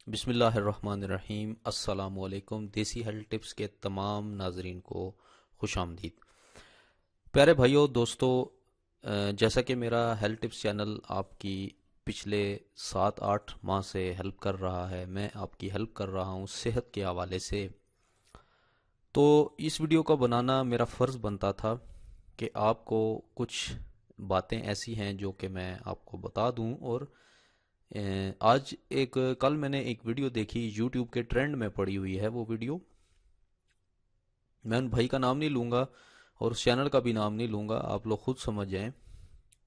بسم اللہ الرحمن الرحیم۔ السلام علیکم۔ دیسی ہیلتھ ٹپس کے تمام ناظرین کو خوش آمدید۔ پیارے بھائیوں دوستو، جیسا کہ میرا ہیلتھ ٹپس چینل آپ کی پچھلے 7-8 ماہ سے ہیلپ کر رہا ہے، میں آپ کی ہیلپ کر رہا ہوں صحت کے حوالے سے، تو اس ویڈیو کا بنانا میرا فرض بنتا تھا کہ آپ کو کچھ باتیں ایسی ہیں جو کہ میں آپ کو بتا دوں۔ اور کل میں نے ایک ویڈیو دیکھی، یوٹیوب کے ٹرینڈ میں پڑی ہوئی ہے وہ ویڈیو، میں ان بھائی کا نام نہیں لوں گا اور اس چینل کا بھی نام نہیں لوں گا، آپ لوگ خود سمجھ جائیں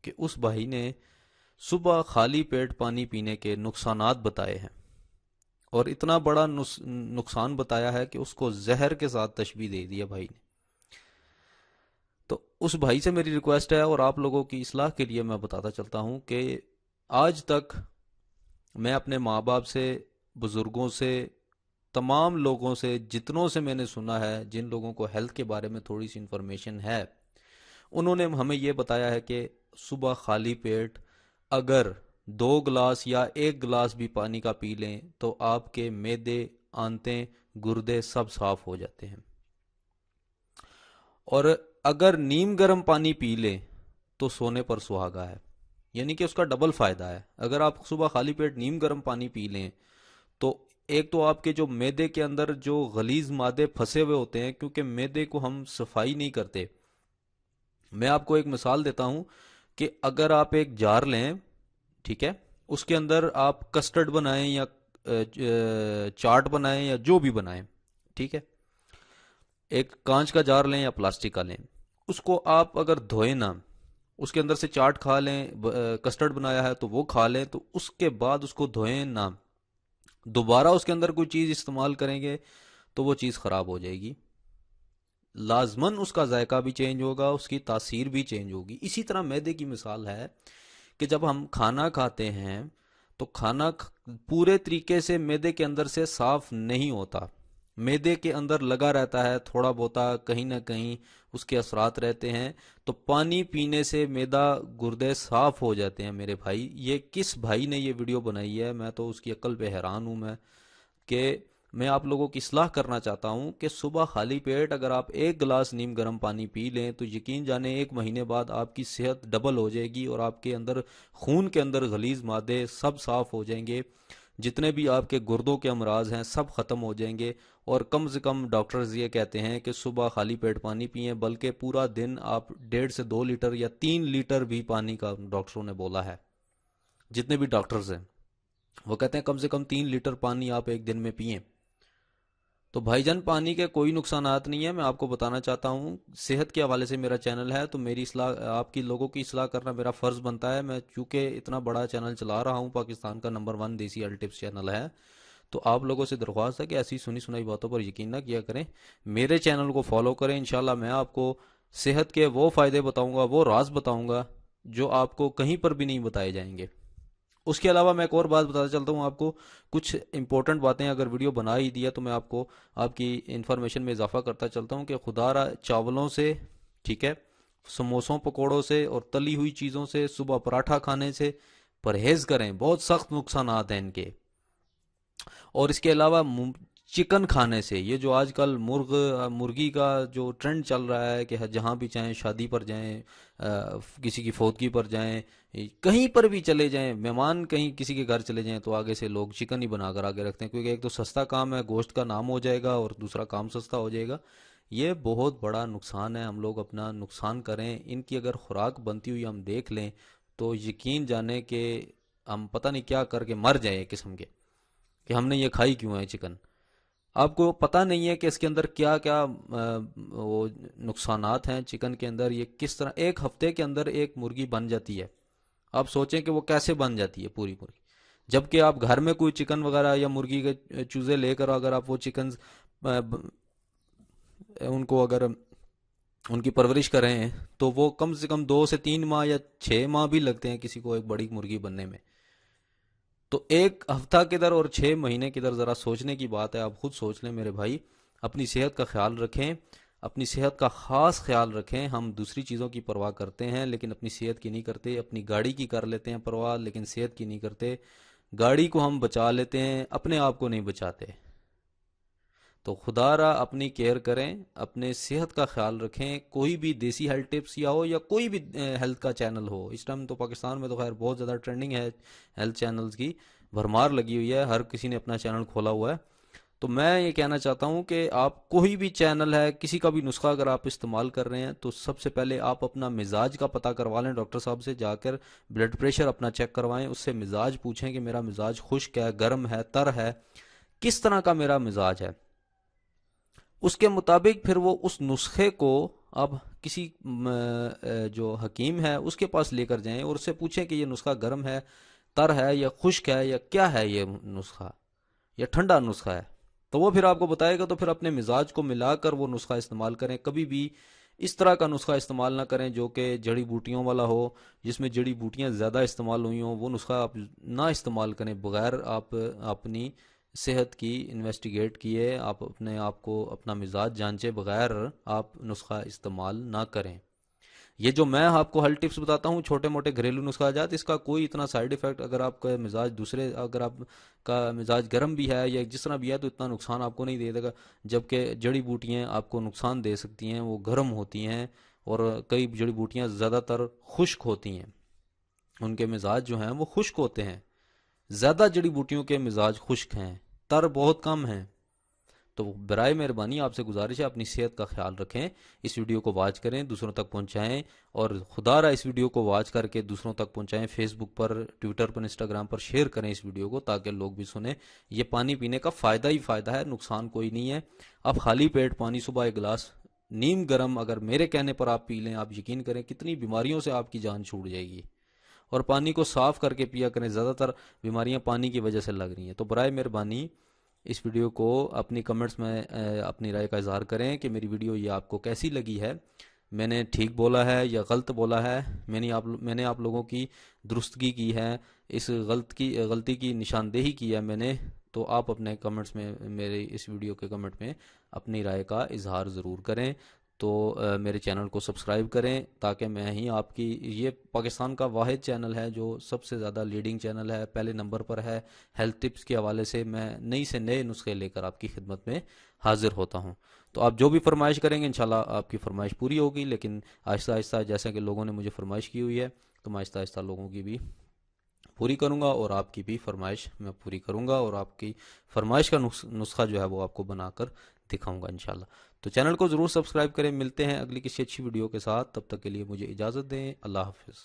کہ اس بھائی نے صبح خالی پیٹ پانی پینے کے نقصانات بتائے ہیں، اور اتنا بڑا نقصان بتایا ہے کہ اس کو زہر کے ساتھ تشبیہ دے دیا بھائی نے۔ تو اس بھائی سے میری ریکویسٹ ہے اور آپ لوگوں کی اصلاح کے لیے میں بتاتا چلتا ہوں کہ آج تک میں اپنے ماں باپ سے، بزرگوں سے، تمام لوگوں سے، جتنوں سے میں نے سنا ہے، جن لوگوں کو ہیلتھ کے بارے میں تھوڑی سی انفارمیشن ہے، انہوں نے ہمیں یہ بتایا ہے کہ صبح خالی پیٹ اگر 2 گلاس یا 1 گلاس بھی پانی کا پی لیں تو آپ کے معدے، آنتیں، گردے سب صاف ہو جاتے ہیں، اور اگر نیم گرم پانی پی لیں تو سونے پر سہاگا ہے، یعنی کہ اس کا ڈبل فائدہ ہے۔ اگر آپ صبح خالی پیٹ نیم گرم پانی پی لیں تو ایک تو آپ کے جو معدے کے اندر جو غلیظ مادے پھنسے ہوئے ہوتے ہیں، کیونکہ معدے کو ہم صفائی نہیں کرتے۔ میں آپ کو ایک مثال دیتا ہوں کہ اگر آپ ایک جار لیں، ٹھیک ہے، اس کے اندر آپ کسٹرڈ بنائیں یا چاٹ بنائیں یا جو بھی بنائیں، ٹھیک ہے، ایک کانچ کا جار لیں یا پلاسٹک کا لیں، اس کو آپ اگر دھوئیں نہ، اس کے اندر سے چاٹ کھا لیں، کسٹرڈ بنایا ہے تو وہ کھا لیں، تو اس کے بعد اس کو دھوئیں نہ، دوبارہ اس کے اندر کوئی چیز استعمال کریں گے تو وہ چیز خراب ہو جائے گی، لازماً اس کا ذائقہ بھی چینج ہوگا، اس کی تاثیر بھی چینج ہوگی۔ اسی طرح معدے کی مثال ہے کہ جب ہم کھانا کھاتے ہیں تو کھانا پورے طریقے سے معدے کے اندر سے صاف نہیں ہوتا، معدے کے اندر لگا رہتا ہے تھوڑا بہتا، کہیں نہ کہیں اس کے اثرات رہتے ہیں، تو پانی پینے سے معدہ، گردے صاف ہو جاتے ہیں۔ میرے بھائی، یہ کس بھائی نے یہ ویڈیو بنائی ہے، میں تو اس کی عقل پہ حیران ہوں میں آپ لوگوں کی اصلاح کرنا چاہتا ہوں کہ صبح خالی پیٹ اگر آپ 1 گلاس نیم گرم پانی پی لیں تو یقین جانیں 1 مہینے بعد آپ کی صحت ڈبل ہو جائے گی، اور آپ کے اندر، خون کے اندر غلیظ مادے سب صاف ہو جائیں گے، جتنے بھی آپ کے گردوں کے امراض ہیں سب ختم ہو جائیں گے۔ اور کم سے کم ڈاکٹرز یہ کہتے ہیں کہ صبح خالی پیٹ پانی پئیں، بلکہ پورا دن آپ 1.5 سے 2 لیٹر یا 3 لیٹر بھی پانی کا ڈاکٹروں نے بولا ہے، جتنے بھی ڈاکٹرز ہیں وہ کہتے ہیں کم سے کم 3 لیٹر پانی آپ ایک دن میں پئیں۔ تو بھائی جان، پانی کے کوئی نقصانات نہیں ہیں، میں آپ کو بتانا چاہتا ہوں، صحت کے حوالے سے میرا چینل ہے تو میری اصلاح، آپ کی لوگوں کی اصلاح کرنا میرا فرض بنتا ہے۔ میں چونکہ اتنا بڑا چینل چلا رہا ہوں، پاکستان کا نمبر 1 دیسی ہیلتھ ٹپس چینل ہے، تو آپ لوگوں سے درخواست ہے کہ ایسی سنی سنائی باتوں پر یقین نہ کیا کریں، میرے چینل کو فالو کریں۔ انشاءاللہ میں آپ کو صحت کے وہ فائدے بتاؤں گا، وہ راز بتاؤں گا جو آپ کو کہیں پر بھی نہیں بتائے جائیں گے۔ اس کے علاوہ میں ایک اور بات بتاتا چلتا ہوں آپ کو، کچھ امپورٹنٹ باتیں اگر ویڈیو بنا ہی دیا تو میں آپ کو آپ کی انفارمیشن میں اضافہ کرتا چلتا ہوں کہ خدا را چاولوں سے، ٹھیک ہے، سموسوں پکوڑوں سے اور تلی ہوئی چیزوں سے، صبح پراٹھا کھانے سے پرہیز کریں، بہت سخت نقصانات ہیں ان کے۔ اور اس کے علاوہ چکن کھانے سے، یہ جو آج کل مرغی کا جو ٹرینڈ چل رہا ہے کہ جہاں بھی چاہیں، شادی پر جائیں، کسی کی فوتگی پر جائیں، کہیں پر بھی چلے جائیں، مہمان کہیں کسی کے گھر چلے جائیں تو آگے سے لوگ چکن ہی بنا کر آگے رکھتے ہیں، کیونکہ ایک تو سستا کام ہے، گوشت کا نام ہو جائے گا، اور دوسرا کام سستا ہو جائے گا۔ یہ بہت بڑا نقصان ہے، ہم لوگ اپنا نقصان کریں، ان کی اگر خوراک بنتی ہوئی ہم دیکھ لیں تو یقین جانیں کہ ہم پتہ نہیں کیا کر کے مر جائیں ایک قسم کے، کہ ہم نے یہ کھائی کیوں ہے چکن۔ آپ کو پتہ نہیں ہے کہ اس کے اندر کیا کیا وہ نقصانات ہیں چکن کے اندر، یہ کس طرح ایک ہفتے کے اندر ایک مرغی بن جاتی ہے، آپ سوچیں کہ وہ کیسے بن جاتی ہے پوری مرغی، جبکہ آپ گھر میں کوئی چکن وغیرہ یا مرغی کے چوزے لے کر اگر آپ وہ چکن ان کو اگر ان کی پرورش کریں تو وہ کم سے کم 2 سے 3 ماہ یا 6 ماہ بھی لگتے ہیں کسی کو ایک بڑی مرغی بننے میں۔ تو ایک ہفتہ کدھر اور 6 مہینے کدھر، ذرا سوچنے کی بات ہے، آپ خود سوچ لیں میرے بھائی۔ اپنی صحت کا خیال رکھیں، اپنی صحت کا خاص خیال رکھیں۔ ہم دوسری چیزوں کی پرواہ کرتے ہیں لیکن اپنی صحت کی نہیں کرتے، اپنی گاڑی کی کر لیتے ہیں پرواہ لیکن صحت کی نہیں کرتے۔ گاڑی کو ہم بچا لیتے ہیں، اپنے آپ کو نہیں بچاتے۔ تو خدا را اپنی کیئر کریں، اپنے صحت کا خیال رکھیں۔ کوئی بھی دیسی ہیلتھ ٹپس یا ہو یا کوئی بھی ہیلتھ کا چینل ہو، اس ٹائم تو پاکستان میں تو خیر بہت زیادہ ٹرینڈنگ ہے ہیلتھ چینلز کی، بھرمار لگی ہوئی ہے، ہر کسی نے اپنا چینل کھولا ہوا ہے۔ تو میں یہ کہنا چاہتا ہوں کہ آپ کوئی بھی چینل ہے، کسی کا بھی نسخہ اگر آپ استعمال کر رہے ہیں تو سب سے پہلے آپ اپنا مزاج کا پتہ کروا لیں، ڈاکٹر صاحب سے جا کر بلڈ پریشر اپنا چیک کروائیں، اس سے مزاج پوچھیں کہ میرا مزاج خشک ہے، گرم ہے، تر ہے، کس طرح کا میرا مزاج ہے۔ اس کے مطابق پھر وہ اس نسخے کو اب کسی جو حکیم ہے اس کے پاس لے کر جائیں اور اس سے پوچھیں کہ یہ نسخہ گرم ہے، تر ہے یا خشک ہے یا کیا ہے، یہ نسخہ یا ٹھنڈا نسخہ ہے، تو وہ پھر آپ کو بتائے گا۔ تو پھر اپنے مزاج کو ملا کر وہ نسخہ استعمال کریں۔ کبھی بھی اس طرح کا نسخہ استعمال نہ کریں جو کہ جڑی بوٹیوں والا ہو، جس میں جڑی بوٹیاں زیادہ استعمال ہوئی ہوں، وہ نسخہ آپ نہ استعمال کریں بغیر آپ اپنی صحت کی انویسٹیگیٹ کیے، آپ اپنے آپ کو اپنا مزاج جانچے بغیر آپ نسخہ استعمال نہ کریں۔ یہ جو میں آپ کو ہیلتھ ٹپس بتاتا ہوں، چھوٹے موٹے گھریلو نسخہ جات، اس کا کوئی اتنا سائیڈ افیکٹ، اگر آپ کا مزاج اگر آپ کا مزاج گرم بھی ہے یا جس طرح بھی ہے تو اتنا نقصان آپ کو نہیں دے گا، جبکہ جڑی بوٹیاں آپ کو نقصان دے سکتی ہیں، وہ گرم ہوتی ہیں، اور کئی جڑی بوٹیاں زیادہ تر خشک ہوتی ہیں، ان کے مزاج جو ہیں وہ خشک ہوتے ہیں، زیادہ جڑی بوٹیوں کے مزاج خشک ہیں، تر بہت کم ہیں۔ تو برائے مہربانی آپ سے گزارش ہے اپنی صحت کا خیال رکھیں، اس ویڈیو کو واچ کریں، دوسروں تک پہنچائیں، اور خدا را اس ویڈیو کو واچ کر کے دوسروں تک پہنچائیں، فیس بک پر، ٹویٹر پر، انسٹاگرام پر شیئر کریں اس ویڈیو کو تاکہ لوگ بھی سنیں۔ یہ پانی پینے کا فائدہ ہی فائدہ ہے، نقصان کوئی نہیں ہے۔ آپ خالی پیٹ پانی صبح ایک گلاس نیم گرم اگر میرے کہنے پر آپ پی لیں، آپ یقین کریں کتنی بیماریوں سے آپ کی جان چھوٹ جائے گی۔ اور پانی کو صاف کر کے پیا کریں، زیادہ تر بیماریاں پانی کی وجہ سے لگ رہی ہیں۔ تو برائے مہربانی اس ویڈیو کو اپنی کمنٹس میں اپنی رائے کا اظہار کریں کہ میری ویڈیو یہ آپ کو کیسی لگی ہے، میں نے ٹھیک بولا ہے یا غلط بولا ہے، میں نے آپ لوگوں کی درستگی کی ہے، اس غلطی کی نشاندہی کی ہے میں نے۔ تو آپ اپنے کمنٹس میں میرے اس ویڈیو کے کمنٹ میں اپنی رائے کا اظہار ضرور کریں۔ تو میرے چینل کو سبسکرائب کریں تاکہ میں ہی آپ کی، یہ پاکستان کا واحد چینل ہے جو سب سے زیادہ لیڈنگ چینل ہے، پہلے نمبر پر ہے ہیلتھ ٹپس کے حوالے سے۔ میں نئی سے نئے نسخے لے کر آپ کی خدمت میں حاضر ہوتا ہوں۔ تو آپ جو بھی فرمائش کریں گے انشاءاللہ آپ کی فرمائش پوری ہوگی، لیکن آہستہ آہستہ جیسا کہ لوگوں نے مجھے فرمائش کی ہوئی ہے تو میں آہستہ آہستہ لوگوں کی بھی پوری کروں گا، اور آپ کی بھی فرمائش میں پوری کروں گا، اور آپ کی فرمائش کا نسخہ جو ہے وہ آپ کو بنا کر دکھاؤں گا انشاءاللہ۔ تو چینل کو ضرور سبسکرائب کریں، ملتے ہیں اگلی کسی اچھی ویڈیو کے ساتھ، تب تک کے لیے مجھے اجازت دیں، اللہ حافظ۔